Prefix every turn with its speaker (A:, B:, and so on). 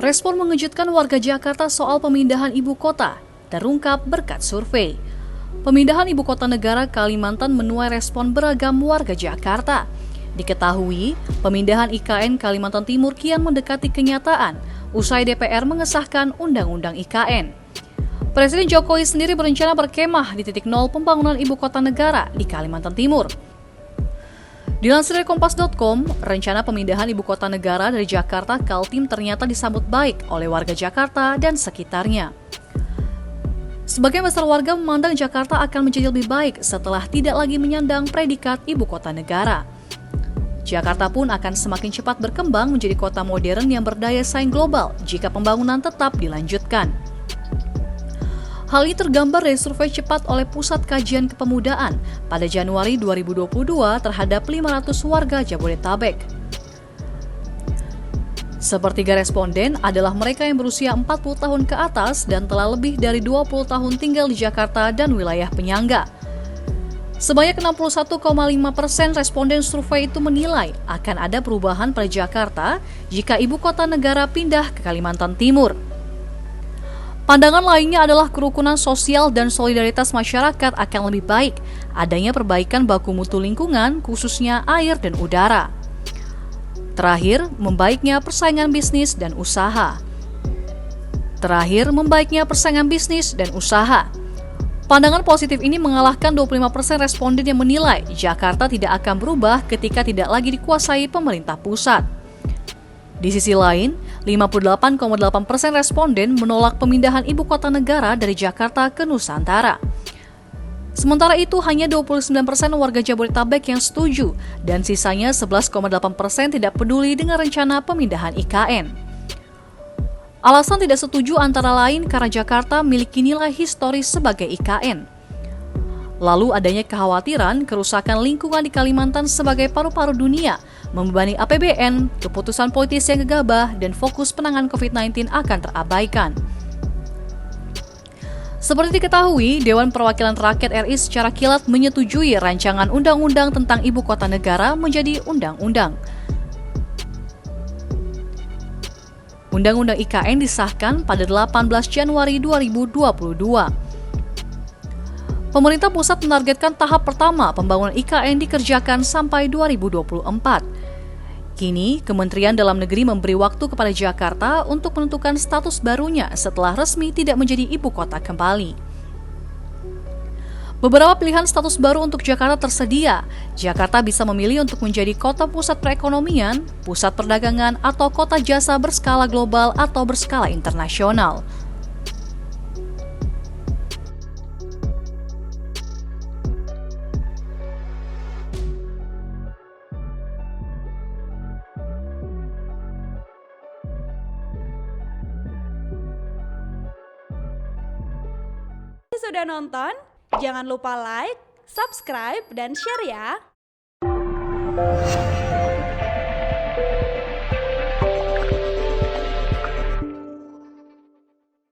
A: Respon mengejutkan warga Jakarta soal pemindahan ibu kota terungkap berkat survei. Pemindahan ibu kota negara Kalimantan menuai respon beragam warga Jakarta. Diketahui, pemindahan IKN Kalimantan Timur kian mendekati kenyataan usai DPR mengesahkan Undang-Undang IKN. Presiden Jokowi sendiri berencana berkemah di titik nol pembangunan ibu kota negara di Kalimantan Timur. Dilansir dari Kompas.com, rencana pemindahan ibu kota negara dari Jakarta Kaltim ternyata disambut baik oleh warga Jakarta dan sekitarnya. Sebagian besar warga memandang Jakarta akan menjadi lebih baik setelah tidak lagi menyandang predikat ibu kota negara. Jakarta pun akan semakin cepat berkembang menjadi kota modern yang berdaya saing global jika pembangunan tetap dilanjutkan. Hal ini tergambar dari survei cepat oleh Pusat Kajian Kepemudaan pada Januari 2022 terhadap 500 warga Jabodetabek. Sepertiga responden adalah mereka yang berusia 40 tahun ke atas dan telah lebih dari 20 tahun tinggal di Jakarta dan wilayah penyangga. Sebanyak 61,5% responden survei itu menilai akan ada perubahan pada Jakarta jika ibu kota negara pindah ke Kalimantan Timur. Pandangan lainnya adalah kerukunan sosial dan solidaritas masyarakat akan lebih baik, adanya perbaikan baku mutu lingkungan, khususnya air dan udara. Terakhir, membaiknya persaingan bisnis dan usaha. Pandangan positif ini mengalahkan 25% responden yang menilai Jakarta tidak akan berubah ketika tidak lagi dikuasai pemerintah pusat. Di sisi lain, 58,8% responden menolak pemindahan ibu kota negara dari Jakarta ke Nusantara. Sementara itu, hanya 29% warga Jabodetabek yang setuju dan sisanya 11,8% tidak peduli dengan rencana pemindahan IKN. Alasan tidak setuju antara lain karena Jakarta memiliki nilai historis sebagai IKN. Lalu adanya kekhawatiran kerusakan lingkungan di Kalimantan sebagai paru-paru dunia, membebani APBN, keputusan politis yang gegabah, dan fokus penanganan COVID-19 akan terabaikan. Seperti diketahui, Dewan Perwakilan Rakyat RI secara kilat menyetujui rancangan undang-undang tentang ibu kota negara menjadi undang-undang. Undang-undang IKN disahkan pada 18 Januari 2022. Pemerintah pusat menargetkan tahap pertama pembangunan IKN dikerjakan sampai 2024. Kini, Kementerian Dalam Negeri memberi waktu kepada Jakarta untuk menentukan status barunya setelah resmi tidak menjadi ibu kota kembali. Beberapa pilihan status baru untuk Jakarta tersedia. Jakarta bisa memilih untuk menjadi kota pusat perekonomian, pusat perdagangan, atau kota jasa berskala global atau berskala internasional.
B: Sudah nonton? Jangan lupa like, subscribe, dan share ya!